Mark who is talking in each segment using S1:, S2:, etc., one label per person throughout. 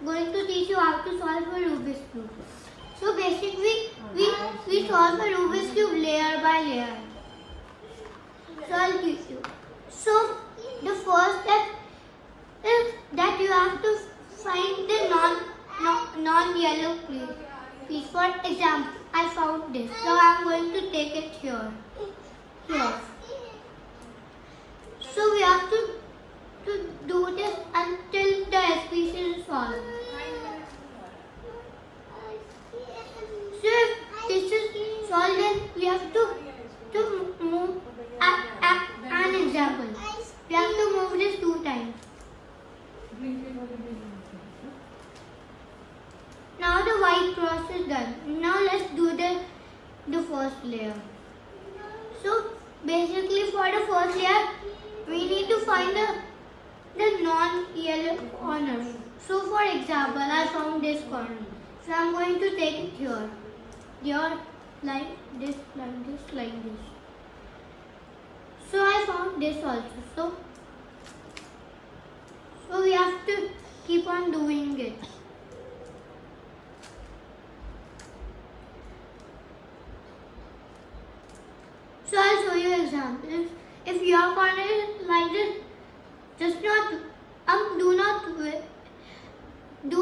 S1: going to teach you how to solve a Rubik's Cube. So basically, we solve a Rubik's Cube layer by layer. So I'll teach you. So the first step is that you have to find the non-yellow piece. For example, I found this. So I'm going to take it here. So we have to do this until the piece is solved. So if this is solved, then we have to move an example. We have to move this 2 times. Now the white cross is done. Now let's do the first layer. So basically for the first layer, we need to find the non-yellow corner. So for example, I found this corner. So I'm going to take it here. Here, like this, like this, like this. So I found this also. So we have to keep on doing it. So I'll show you examples. If your corner is like this, just do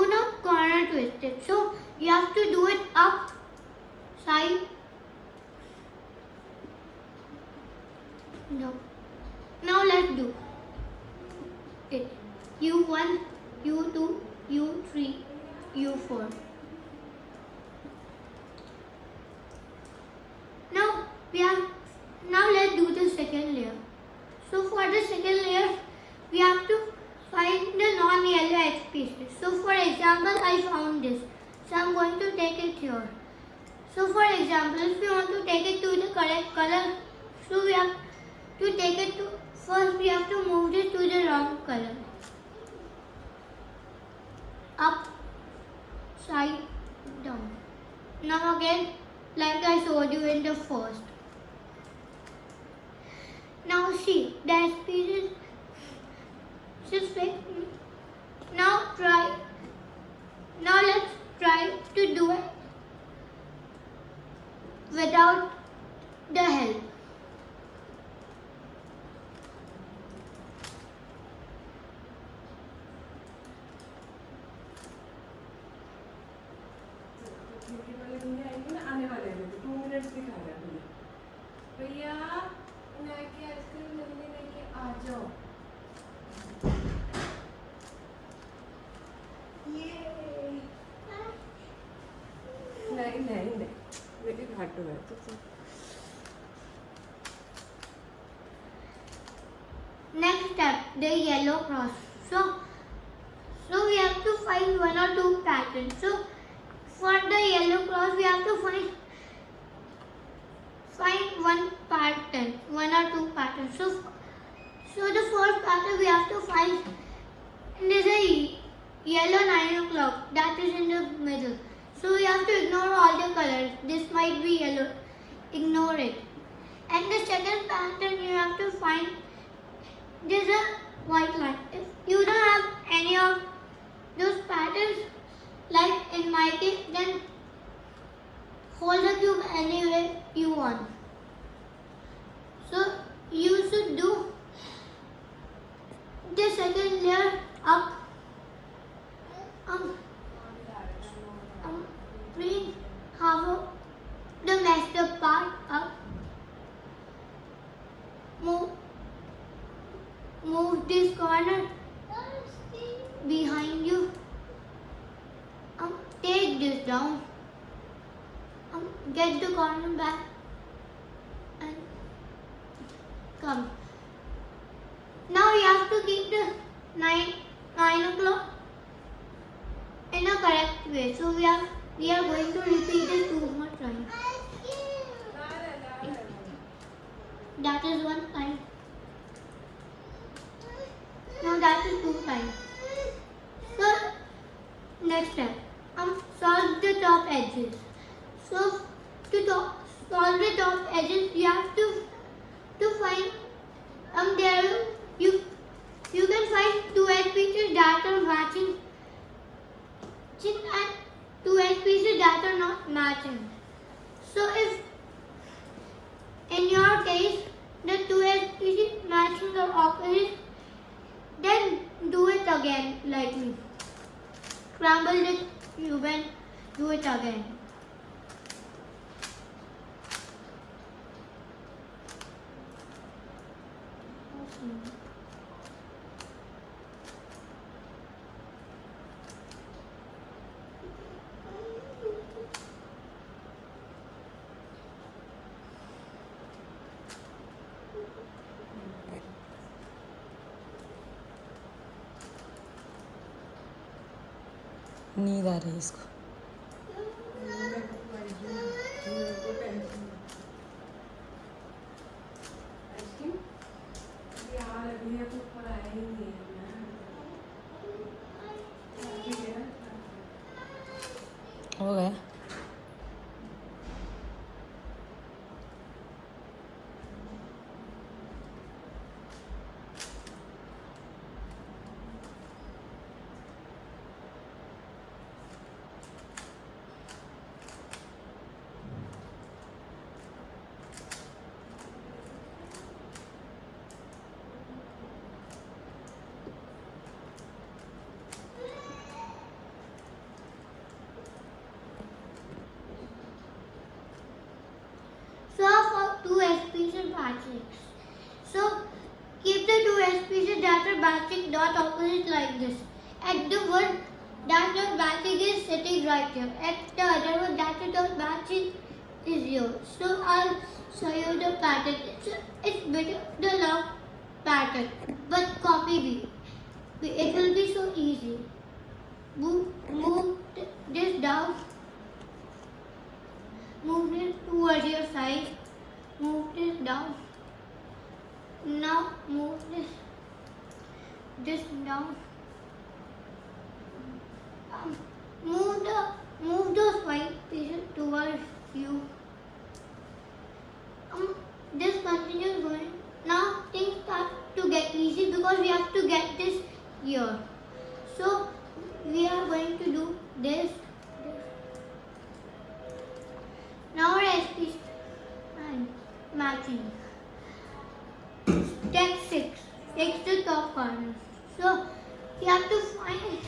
S1: not corner twist it. So you have to do it up, side. No. Now let's do it. U1, U2, U3, U4. Now let's do the second layer. So for the second layer, we have to find the non-yellow edge pieces. So for example, I found this. So I'm going to take it here. So for example, if we want to take it to the correct color, so we have to take it to, first we have to move this to the wrong color. Up, side, down. Now again, like I showed you in the first. Now see, the piece is fixed. Now let's try to do it without the help.
S2: आने वाले हैं 2 minutes दिखा रहा है मुझे भैया Maggi ice cream जल्दी लेके आ जाओ ये नहीं मेरी घाटू है तो
S1: Next step, the yellow cross. So we have to find 1 or 2 patterns. So for the yellow cross, we have to find 1 pattern, 1 or 2 patterns. So the first pattern we have to find is a yellow 9 o'clock that is in the middle. So we have to ignore all the colors. This might be yellow. Ignore it. And the second pattern you have to find is a white line. If you don't have any of those patterns, like in my case, then hold the cube any way you want. So you should do the second layer up. Bring half of the messed up part up. Move this corner behind you. Take this down. Get the corner back and come. Now you have to keep the 9 o'clock in a correct way. So we are going to repeat it 2 more times. That is 1 time. Now that is 2 times. So next step, solve the top edges. So to solve the top edges, you have to find there you can find 2 edge pieces that are matching and two edge pieces that are not matching. So if in your case the two edge pieces matching the opposite, then do it again like me. Scramble the cube and do it again.
S3: नींद आ रही है इसको।
S2: यार अभी तो ऊपर आया ही नहीं है।
S3: हो गया।
S1: So for two edge pieces matching. So keep the two edge pieces that are matching dot opposite like this. And the one that not matching is sitting right here. And the other one that is not matching is here. So I'll show you the pattern. It's bit of the long pattern, but copy me. It will be so easy. Move this down. Move this towards your side. Move this down. Now move this down. Move those white pieces towards you. This continues going. Now things start to get easy because we have to get this here. So we are going to do this. Now our SP and matching. Step 6. Fix the top corner. So you have to find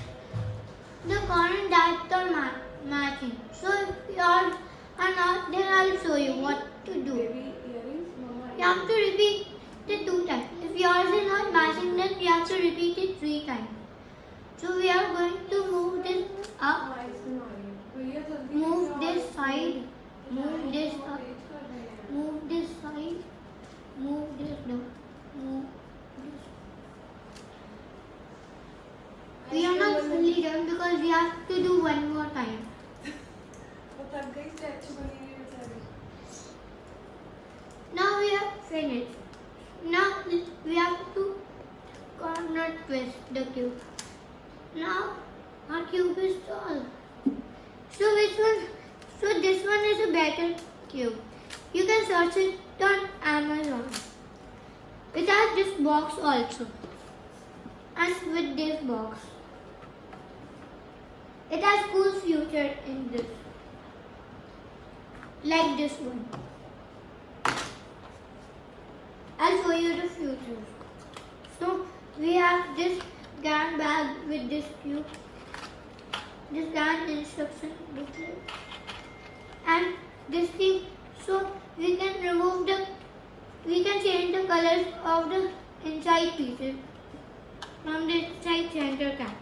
S1: the corner that are matching. So if yours are not, then I'll show you what to do.
S2: Baby earrings, mama.
S1: You have to repeat it 2 times. If yours is not matching, then you have to repeat it 3 times. So we are going to move this up, move this side, move this up, move this side, move this down, move this. We are not fully done because we have to do one more time. Now we have finished. Now we have to corner twist the cube. Now our cube is solved. So which one? So this one is a better cube. You can search it on Amazon. It has this box also. And with this box. It has cool future in this. Like this one. I'll show you the future. So we have this GAN bag with this cube. This GAN instruction booklet. And this thing, so we can change the colors of the inside pieces from the inside center cap.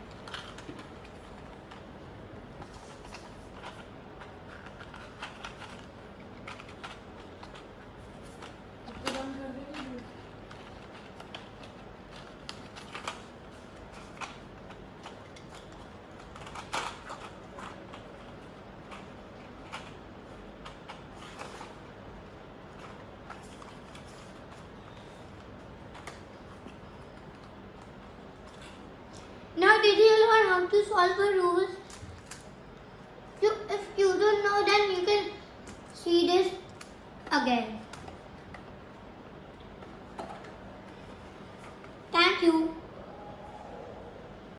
S1: Now did you learn how to solve the rules? If you don't know, then you can see this again.